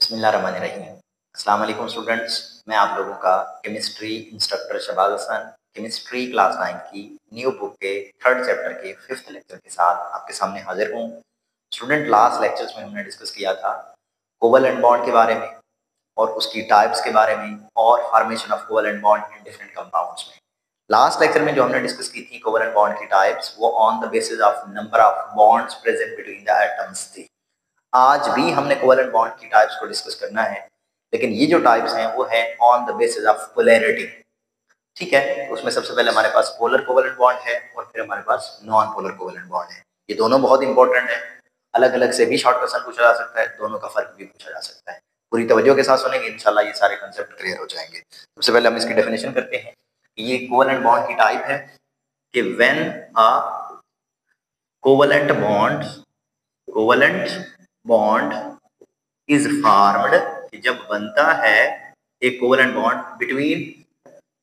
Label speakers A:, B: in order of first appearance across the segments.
A: बिस्मिल्लाहिर्रहमानिर्रहीम। अस्सलाम वालेकुम स्टूडेंट्स, मैं आप लोगों का chemistry instructor Shahbaz Hasan chemistry class 9 की न्यू बुक के थर्ड चैप्टर के 5th लेक्चर के साथ आपके सामने हाजिर हूँ। स्टूडेंट, लास्ट लेक्चर्स में हमने डिस्कस किया था कोवलेंट बॉन्ड के बारे में और उसकी टाइप्स के बारे में और formation of covalent bond in different compounds में। लास्ट लेक्चर में जो हमने डिस्कस की थी कोवलेंट बॉन्ड की टाइप्स, वो on the basis of number of bonds present between the atoms थी। आज भी हमने कोवलेंट बॉन्ड की टाइप्स को डिस्कस करना है, लेकिन ये जो टाइप्स हैं वो है on the basis of polarity. ठीक है, तो उसमें सबसे पहले हमारे पास पोलर कोवलेंट बॉन्ड है और फिर हमारे पास नॉन पोलर कोवलेंट बॉन्ड है। ये दोनों बहुत इंपॉर्टेंट है, अलग अलग से भी शॉर्ट क्वेश्चन पूछा जा सकता है, दोनों का फर्क भी पूछा जा सकता है। पूरी तवज्जो के साथ सुनेंगे, इंशाल्लाह ये सारे कंसेप्ट क्लियर हो जाएंगे। सबसे पहले हम इसकी डेफिनेशन करते हैं। ये कोवलेंट बॉन्ड की टाइप है कि when a covalent bond is formed, जब बनता है एक covalent bond between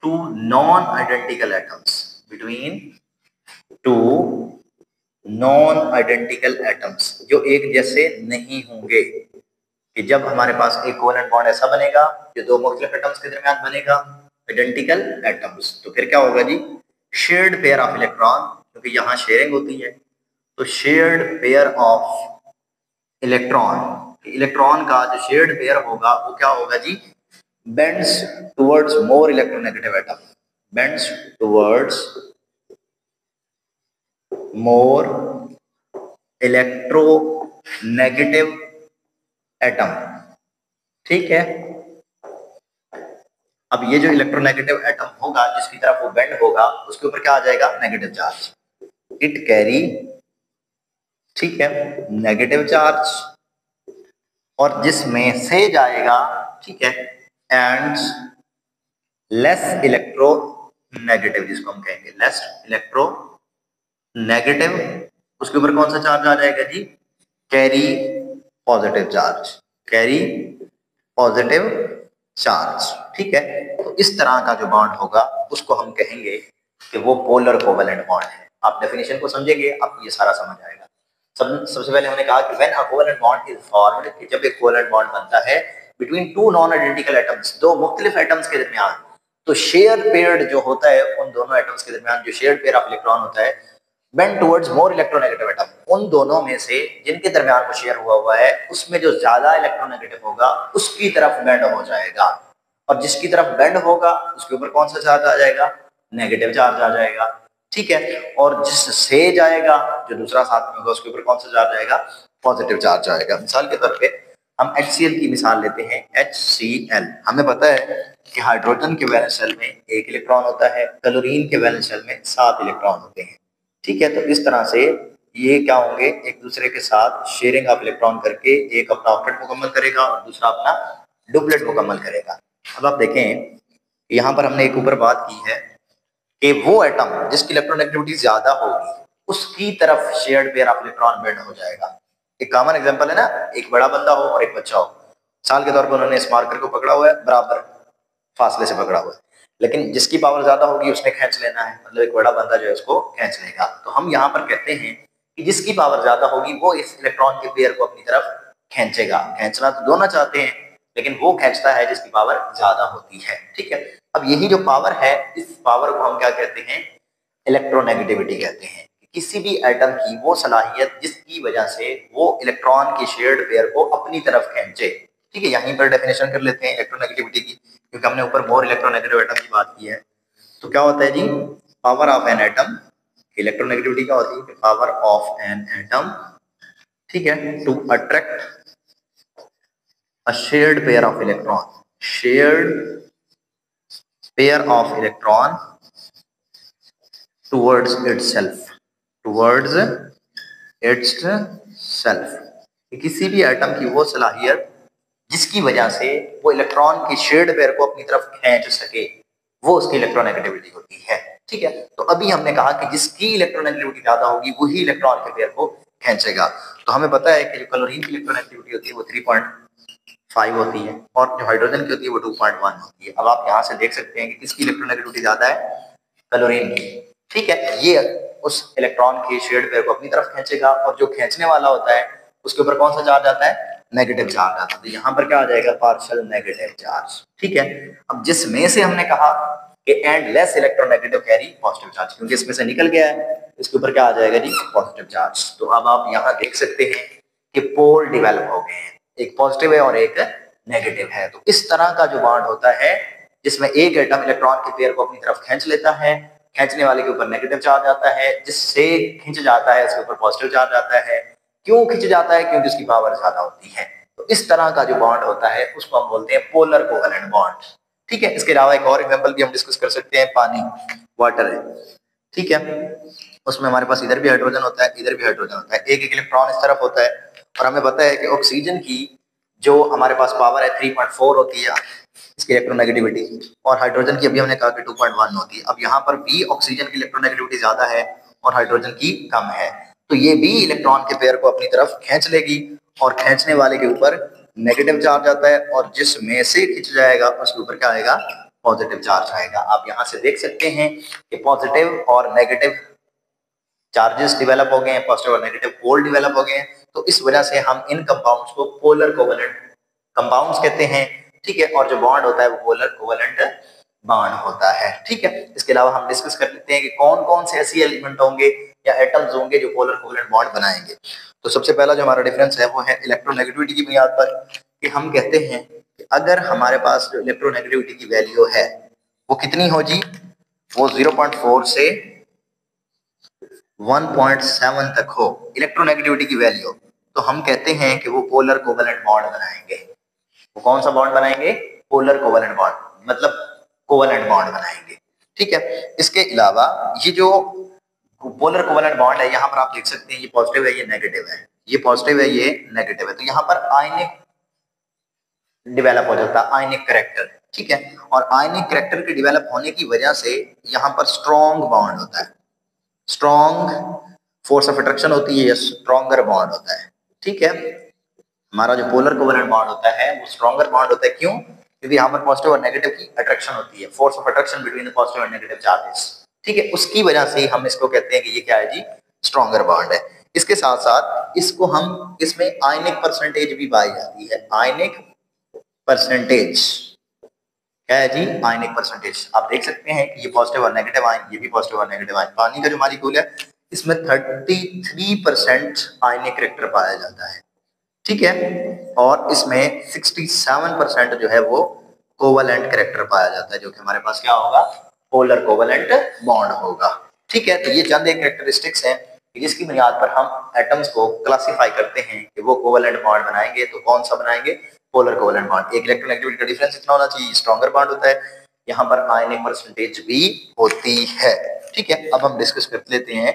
A: two non identical atoms, between two non identical atoms जो एक जैसे नहीं होंगे। कि जब हमारे पास एक कोवलेंट बॉन्ड ऐसा बनेगा जो दो मुख्तलिफ एटम्स के दरमियान बनेगा, आइडेंटिकल एटम्स, तो फिर क्या होगा जी? शेयर्ड पेयर ऑफ इलेक्ट्रॉन, क्योंकि यहां शेयरिंग होती है, तो शेयर्ड पेयर ऑफ इलेक्ट्रॉन का जो शेयर्ड पेयर होगा वो क्या होगा जी? Bends towards more electronegative atom, bends towards more electronegative atom. ठीक है, अब ये जो इलेक्ट्रोनेगेटिव एटम होगा जिसकी तरफ वो बेंड होगा, उसके ऊपर क्या आ जाएगा? Negative charge. इट कैरी, ठीक है, नेगेटिव चार्ज, और जिसमें से जाएगा, ठीक है, एंड लेस इलेक्ट्रो नेगेटिव, जिसको हम कहेंगे लेस इलेक्ट्रो नेगेटिव, उसके ऊपर कौन सा चार्ज आ जाएगा जी? Carry positive charge, carry positive charge. ठीक है, तो इस तरह का जो बॉन्ड होगा उसको हम कहेंगे कि वो पोलर कोवलेंट बॉन्ड है। आप डेफिनेशन को समझेंगे, आपको ये सारा समझ आएगा। सबसे पहले हमने कहा कि when a covalent bond is formed, कि जब एक कोवलेंट बॉन्ड बनता है between two non identical atoms, दो मुख्तलिफ एटम्स के दरमियान, तो शेयर पेयर्ड जो होता है उन दोनों एटम्स के दरमियान जो शेयर पेयर ऑफ इलेक्ट्रॉन होता है, bend towards more electronegative atom, उन दोनों में से जिनके दरमियान वो शेयर हुआ है उसमें जो ज्यादा इलेक्ट्रोनेगेटिव होगा उसकी तरफ बेंड हो जाएगा, और जिसकी तरफ बेंड होगा उसके ऊपर कौन सा चार्ज आ जाएगा? नेगेटिव चार्ज आ जाएगा। ठीक है, और जिससे जाएगा जो दूसरा साथ में होगा उसके ऊपर कौन सा चार्ज आएगा? पॉजिटिव चार्ज आएगा। मिसाल के तौर पे हम HCl की मिसाल लेते हैं। HCl, हमें पता है कि हाइड्रोजन के वैलेंस शेल में एक इलेक्ट्रॉन होता है, क्लोरीन के वैलेंस शेल में 7 इलेक्ट्रॉन होते हैं। ठीक है, तो इस तरह से ये क्या होंगे? एक दूसरे के साथ शेयरिंग ऑफ इलेक्ट्रॉन करके एक अपना ऑक्टेट मुकम्मल करेगा और दूसरा अपना डुप्लेट मुकम्मल करेगा। अब आप देखें, यहाँ पर हमने एक ऊपर बात की है कि वो एटम जिसकी इलेक्ट्रोनेगेटिविटी ज्यादा होगी उसकी तरफ shared pair of electron bend हो जाएगा। एक कॉमन एग्जांपल है ना, एक बड़ा बंदा हो और एक बच्चा हो, साल के तौर पर उन्होंने इस मार्कर को पकड़ा हुआ है, बराबर फासले से पकड़ा हुआ है, लेकिन जिसकी पावर ज्यादा होगी उसने खींच लेना है, मतलब एक बड़ा बंदा जो है उसको खींच लेगा। तो हम यहाँ पर कहते हैं कि जिसकी पावर ज्यादा होगी वो इस इलेक्ट्रॉन के पेयर को अपनी तरफ खींचेगा। खींचना तो दोनों चाहते हैं, लेकिन वो खींचता है जिसकी पावर ज्यादा होती है। ठीक है, अब यही जो पावर है, इस पावर को हम क्या कहते हैं? इलेक्ट्रोनेगेटिविटी कहते हैं। किसी भी एटम की वो सलाहियत जिसकी वजह से वो इलेक्ट्रॉन की शेयर्ड पेयर को अपनी तरफ खींचे। ठीक है, यहीं पर डेफिनेशन कर लेते हैं इलेक्ट्रोनेगेटिविटी की, क्योंकि हमने ऊपर मोर इलेक्ट्रोनेगेटिव एटम की बात की है। तो क्या होता है जी? Power of an atom, electronegativity क्या होती है? पावर ऑफ एन एटम, ठीक है, to attract a shared pair of electron, shared pair of electron towards itself, towards itself। किसी भी एटम की वो सलाहियत जिसकी वजह से वो इलेक्ट्रॉन की शेयर्ड पेयर को अपनी तरफ खींच सके, वो उसकी इलेक्ट्रोनेगेटिविटी होती है। ठीक है, तो अभी हमने कहा कि जिसकी इलेक्ट्रोनेगेटिविटी ज्यादा होगी वही इलेक्ट्रॉन के पेयर को खींचेगा। तो हमें पता है कि जो क्लोरीन की इलेक्ट्रोनेगेटिविटी होती है वो 3.5 होती है और जो हाइड्रोजन की होती है वो 2.1 होती है। अब आप यहाँ से देख सकते हैं कि किसकी इलेक्ट्रोनेगेटिविटी ज्यादा है? क्लोरीन की। ठीक है, ये उस इलेक्ट्रॉन के शेयर्ड पेयर को अपनी तरफ खींचेगा, और जो खींचने वाला होता है उसके ऊपर कौन सा चार्ज आता है? नेगेटिव चार्ज आता है। तो यहाँ पर क्या आ जाएगा, पार्शियल नेगेटिव चार्ज। ठीक है, अब जिसमें से हमने कहा कि and less electronegative carry positive charge, क्योंकि इसमें से निकल गया है, इसके ऊपर क्या आ जाएगा जी, पॉजिटिव चार्ज। तो अब आप यहाँ देख सकते हैं कि पोल डिवेलप हो गए हैं, एक पॉजिटिव है और एक नेगेटिव है। तो इस तरह का जो बॉन्ड होता है जिसमें एक एटम इलेक्ट्रॉन के पेयर को अपनी तरफ खींच लेता है, खींचने वाले के ऊपर नेगेटिव चार्ज आता है, जिससे खींच जाता है उसके ऊपर पॉजिटिव चार्ज आता है। क्यों खींच जाता है, क्योंकि उसकी पावर ज्यादा होती है। तो इस तरह का जो बॉन्ड होता है उसको हम बोलते हैं पोलर कोवेलेंट बॉन्ड। ठीक है, इसके अलावा एक और एग्जांपल भी हम डिस्कस कर सकते हैं, पानी, वाटर है। ठीक है, उसमें हमारे पास इधर भी हाइड्रोजन होता है, इधर भी हाइड्रोजन होता है, एक एक इलेक्ट्रॉन इस तरफ होता है। और हमें पता है कि ऑक्सीजन की जो हमारे पास पावर है 3.4 होती है इसकी इलेक्ट्रोनेगेटिविटी, और हाइड्रोजन की अभी हमने कहा कि 2.1 होती है। अब यहाँ पर भी ऑक्सीजन की इलेक्ट्रोनेगेटिविटी ज्यादा है और हाइड्रोजन की कम है, तो ये भी इलेक्ट्रॉन के पेयर को अपनी तरफ खींच लेगी और खींचने वाले के ऊपर नेगेटिव चार्ज आता है, और जिसमें से खींच जाएगा उसके ऊपर क्या आएगा, पॉजिटिव चार्ज आएगा। आप यहाँ से देख सकते हैं कि पॉजिटिव और नेगेटिव चार्जेस डेवलप हो गए हैं, पॉजिटिव और नेगेटिव पोल डेवलप हो गए हैं। तो इस वजह से हम इन कंपाउंड्स को पोलर कोवेलेंट कंपाउंड्स कहते हैं। ठीक है, और जो बॉन्ड होता है वो पोलर कोवेलेंट बॉन्ड होता है। ठीक है, इसके अलावा हम डिस्कस कर लेते हैं कि कौन कौन से ऐसे एलिमेंट होंगे या एटम्स होंगे जो पोलर कोवेलेंट बॉन्ड बनाएंगे। तो सबसे पहला जो हमारा डिफरेंस है वो है इलेक्ट्रोनेगेटिविटी की बुनियाद पर, कि हम कहते हैं कि अगर हमारे पास जो इलेक्ट्रोनेगेटिविटी की वैल्यू है वो कितनी हो जी, वो 0.4 से 1.7 तक हो इलेक्ट्रोनेगेटिविटी की वैल्यू, तो हम कहते हैं कि वो पोलर कोवेलेंट बॉन्ड बनाएंगे। वो कौन सा बॉन्ड बनाएंगे, पोलर कोवेलेंट बॉन्ड, मतलब कोवेलेंट बॉन्ड बनाएंगे। ठीक है, इसके अलावा ये जो पोलर कोवेलेंट बॉन्ड है यहाँ पर आप देख सकते हैं ये पॉजिटिव है, ये नेगेटिव है, ये पॉजिटिव है, ये नेगेटिव है। तो यहाँ पर आयनिक डेवलप हो जाता है, आयनिक करेक्टर। ठीक है, और आयनिक करेक्टर के डेवलप होने की वजह से यहाँ पर स्ट्रॉन्ग बॉन्ड होता है, स्ट्रॉन्ग फोर्स ऑफ अट्रैक्शन होती है, स्ट्रॉन्गर बॉन्ड होता है। ठीक है, हमारा जो पोलर कोवेलेंट बॉन्ड होता है वो स्ट्रॉन्गर बॉन्ड होता है। क्यों, क्योंकि यहाँ पर पॉजिटिव और नेगेटिव की अट्रैक्शन होती है, force of attraction between the positive और नेगेटिव चार्जेस। ठीक है, उसकी वजह से हम इसको कहते हैं कि ये क्या है जी, स्ट्रॉन्गर बॉन्ड है। इसके साथ साथ इसको हम, इसमें आयनिक परसेंटेज भी पाई जाती है, आयनिक परसेंटेज क्या है जी, आयनिक परसेंटेज। आप देख सकते हैं कि ये पॉजिटिव और नेगेटिव आयन, ये भी पॉजिटिव और नेगेटिव आयन। पानी का जो मॉलिक्यूल है इसमें 33% आयनिक करेक्टर पाया जाता है। ठीक है, और इसमें 67% जो है वो कोवेलेंट करेक्टर पाया जाता है, जो कि हमारे पास क्या होगा, पोलर कोवेलेंट बॉन्ड होगा। ठीक है, तो ये चंद एक कैरेक्टरिस्टिक्स हैं जिसकी बुनियाद पर हम एटम्स को क्लासिफाई करते हैं कि वो कोवेलेंट बॉन्ड बनाएंगे, तो कौन सा बनाएंगे, पोलर कोवेलेंट बॉन्ड। एक इलेक्ट्रोनेगेटिविटी का डिफरेंस इतना होना चाहिए, स्ट्रॉन्गर बॉन्ड होता है, यहाँ पर आयनिक परसेंटेज भी होती है। ठीक है, अब हम डिस्कस कर लेते हैं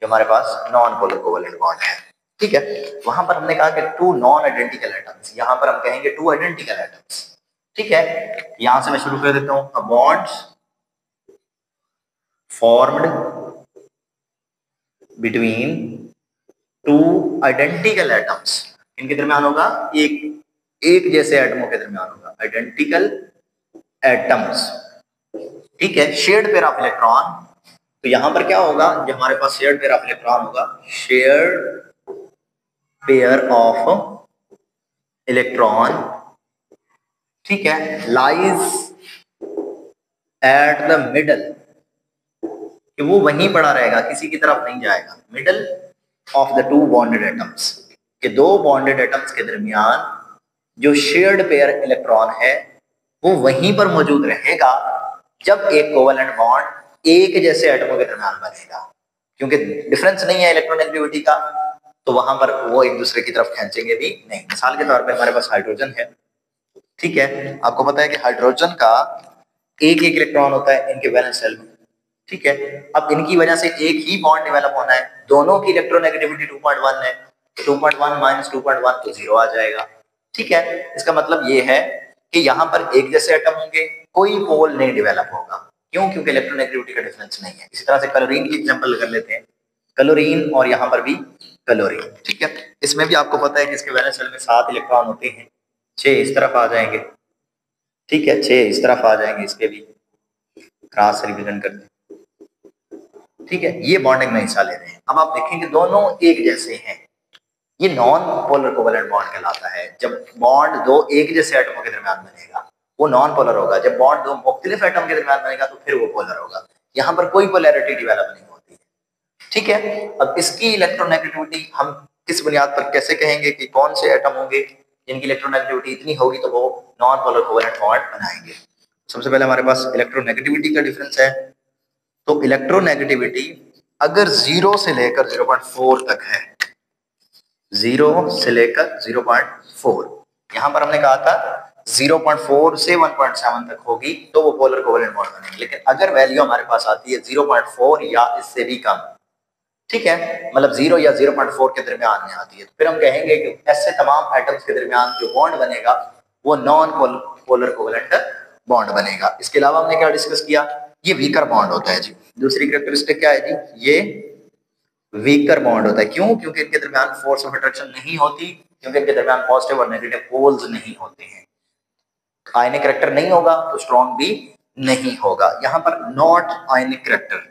A: जो हमारे पास नॉन पोलर कोवेलेंट बॉन्ड है। ठीक है, वहां पर हमने कहा कि टू नॉन आइडेंटिकल एटम्स, यहां पर हम कहेंगे टू आइडेंटिकल एटम्स। ठीक है, यहां से मैं शुरू कर देता हूं, a bond formed between two identical atoms, इनके दरमियान होगा, एक जैसे एटमों के दरमियान होगा, आइडेंटिकल एटम्स। ठीक है, शेयर्ड पेयर ऑफ इलेक्ट्रॉन, तो यहां पर क्या होगा, जो हमारे पास शेयर्ड पेयर ऑफ इलेक्ट्रॉन होगा, शेयर्ड पेयर ऑफ इलेक्ट्रॉन, ठीक है, लाइज एट द मिडल, कि वो वहीं पड़ा रहेगा, किसी की तरफ नहीं जाएगा, middle of the two bonded atoms, के दो बॉन्डेड एटम्स के दरमियान जो शेयर्ड पेयर इलेक्ट्रॉन है वो वहीं पर मौजूद रहेगा जब एक कोवेलेंट बॉन्ड एक जैसे एटमों के दरमियान बनेगा, क्योंकि डिफरेंस नहीं है इलेक्ट्रोनेगेटिविटी का, तो वहां पर वो एक दूसरे की तरफ खींचेंगे भी नहीं। मिसाल के तौर पे हमारे पास हाइड्रोजन है। ठीक है, आपको पता है कि हाइड्रोजन का एक एक इलेक्ट्रॉन होता है इनके वैलेंस शेल में। ठीक है, अब इनकी वजह से एक ही बॉन्ड डेवलप होना है, दोनों की इलेक्ट्रोनेगेटिविटी 2.1 है, 2.1 माइनस 2.1 तो 0 आ जाएगा। ठीक है, इसका मतलब ये है कि यहाँ पर एक जैसे एटम होंगे, कोई पोल नहीं डेवलप होगा। क्यों, क्योंकि इलेक्ट्रोनेगेटिविटी का डिफरेंस नहीं है। इसी तरह से क्लोरीन की एग्जांपल कर लेते हैं, क्लोरीन और यहाँ पर भी क्लोरीन। ठीक है, इसमें भी आपको पता है कि इसके वैलेंस शेल में 7 इलेक्ट्रॉन होते हैं, 6 इस तरफ आ जाएंगे। ठीक है, 6 इस तरफ आ जाएंगे, इसके भी क्रॉस रिप्रेजेंट करते हैं। ठीक है, ये बॉन्डिंग में हिस्सा ले रहे हैं। अब आप देखेंगे दोनों एक जैसे हैं, ये नॉन पोलर कोवेलेंट बॉन्ड कहलाता है। जब बॉन्ड दो एक जैसे एटमों के दरमियान बनेगा वो नॉन पोलर होगा, जब बॉन्ड दो मुख्तलिफ एटम के दरमियान बनेगा तो फिर वो पोलर होगा। यहाँ पर कोई पोलैरिटी डेवलप नहीं होती है, ठीक है। अब इसकी इलेक्ट्रोनेगेटिविटी हम किस बुनियाद पर कैसे कहेंगे कि कौन से एटम होंगे जिनकी इलेक्ट्रोनेगेटिविटी इतनी होगी तो वो नॉन पोलर कोवेलेंट बॉन्ड बनाएंगे। सबसे पहले हमारे पास इलेक्ट्रोनेगेटिविटी का डिफरेंस है। तो इलेक्ट्रोनेगेटिविटी अगर 0 से लेकर 0.4 तक है, 0 से लेकर 0.4, यहां पर हमने कहा था 0.4 से 1.7 तक होगी तो वो पोलर कोवेलेंट बॉन्ड बनेगी। लेकिन अगर वैल्यू हमारे पास आती है 0.4 या इससे भी कम, ठीक है, मतलब 0 या 0.4 के दरमियान में आती है, तो फिर हम कहेंगे कि ऐसे तमाम एटम्स के दरमियान जो बॉन्ड बनेगा वो नॉन पोलर कोवेलेंट बॉन्ड बनेगा। इसके अलावा हमने क्या डिस्कस किया, ये वीकर बॉन्ड होता है जी। दूसरी कैरेक्टरिस्टिक क्या है जी, ये वीकर बॉन्ड होता है। क्यों? क्योंकि इनके दरमियान फोर्स ऑफ अट्रैक्शन नहीं होती, क्योंकि इनके दरमियान पॉजिटिव और नेगेटिव पोल्स नहीं होते हैं। आयनिक करैक्टर नहीं होगा तो स्ट्रॉन्ग भी नहीं होगा। यहां पर नॉट आयनिक करैक्टर,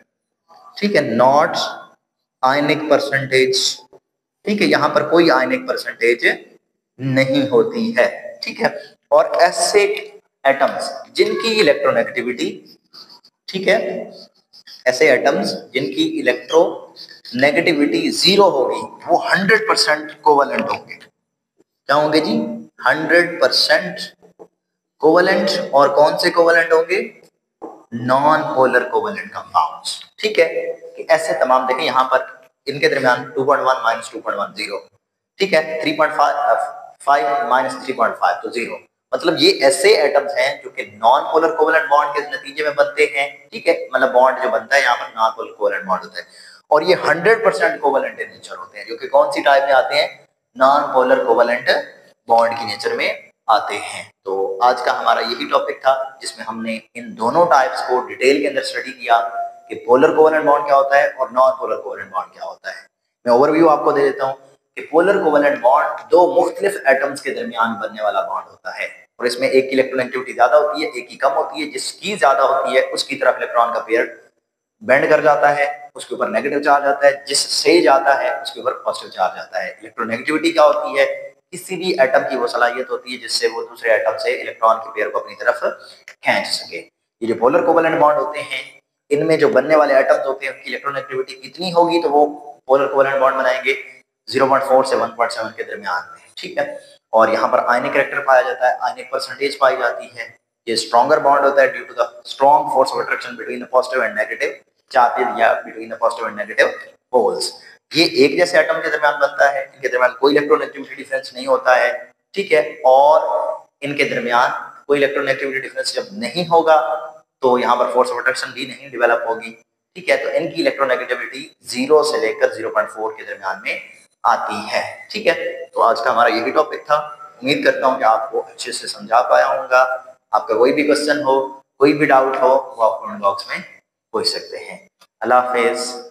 A: ठीक है, नॉट आयनिक परसेंटेज, ठीक है, यहां पर कोई आयनिक परसेंटेज नहीं होती है, ठीक है। और ऐसे एटम्स जिनकी इलेक्ट्रोनेगेटिविटी, ठीक है, ऐसे एटम्स जिनकी इलेक्ट्रो नेगेटिविटी 0 होगी वो 100% कोवेलेंट होंगे। क्या होंगे जी? 100% कोवेलेंट। और कौन से कोवेलेंट होंगे? नॉन पोलर कोवेलेंट कंपाउंड्स, ठीक है। कि ऐसे तमाम देखें यहां पर इनके दरमियान 2.1 माइनस 2.10, ठीक है, 3.5 माइनस 3.5 तो 0। मतलब ये ऐसे एटम्स हैं जो कि नॉन पोलर कोवेलेंट बॉन्ड के नतीजे में बनते हैं, ठीक है, मतलब बॉन्ड जो बनता है यहाँ पर नॉन पोलर कोवेलेंट बॉन्ड होता है। और ये 100% कोवेलेंट इन नेचर होते हैं, जो कि कौन सी टाइप में आते हैं? नॉन पोलर कोवेलेंट बॉन्ड की नेचर में आते हैं। तो आज का हमारा यही टॉपिक था जिसमें हमने इन दोनों टाइप्स को डिटेल के अंदर स्टडी किया कि पोलर कोवेलेंट बॉन्ड क्या होता है और नॉन पोलर कोवेलेंट बॉन्ड क्या होता है। मैं ओवरव्यू आपको दे देता हूँ कि पोलर कोवेलेंट बॉन्ड दो मुख्तलिफ एटम्स के दरमियान बनने वाला बॉन्ड होता है और इसमें एक की इलेक्ट्रोनेगेटिविटी ज्यादा होती है, एक की कम होती है। जिसकी ज्यादा होती है उसकी तरफ इलेक्ट्रॉन का पेयर बेंड कर जाता है, उसके ऊपर नेगेटिव चार्ज आता है, जिससे जाता है उसके ऊपर पॉजिटिव चार्ज आता है। इलेक्ट्रोनेगेटिविटी क्या होती है? किसी भी एटम की वो सलाहियत होती है जिससे वो दूसरे एटम से इलेक्ट्रॉन के पेयर को अपनी तरफ खींच सके। ये जो पोलर कोवेलेंट बॉन्ड होते हैं इनमें जो बनने वाले एटम्स होते हैं उनकी इलेक्ट्रोनेगेटिविटी कितनी होगी तो वो पोलर कोवेलेंट बॉन्ड बनाएंगे 0.4 से 1.7 के दरमियान में, ठीक है। और यहाँ पर आयनिक करैक्टर पाया जाता है, आयनिक परसेंटेज पाई जाती है। ये स्ट्रॉन्गर बॉन्ड होता है due to the strong force of attraction between the positive and negative charges या between the positive and negative poles. ये एक जैसे एटम के दरमियान बनता है, इनके दरमियान कोई इलेक्ट्रोनेगेटिविटी डिफरेंस नहीं होता है, ठीक है। और इनके दरमियान कोई इलेक्ट्रोनेगेटिविटी डिफरेंस जब नहीं होगा तो यहाँ पर फोर्स ऑफ अट्रैक्शन भी नहीं डेवलप होगी, ठीक है। तो इनकी इलेक्ट्रोनेगेटिविटी 0 से लेकर 0.4 के दरमियान में आती है, ठीक है। तो आज का हमारा यही टॉपिक था। उम्मीद करता हूँ कि आपको अच्छे से समझा पाया होगा। आपका कोई भी क्वेश्चन हो, कोई भी डाउट हो वो आप कमेंट बॉक्स में पूछ सकते हैं। अल्लाह हाफिज।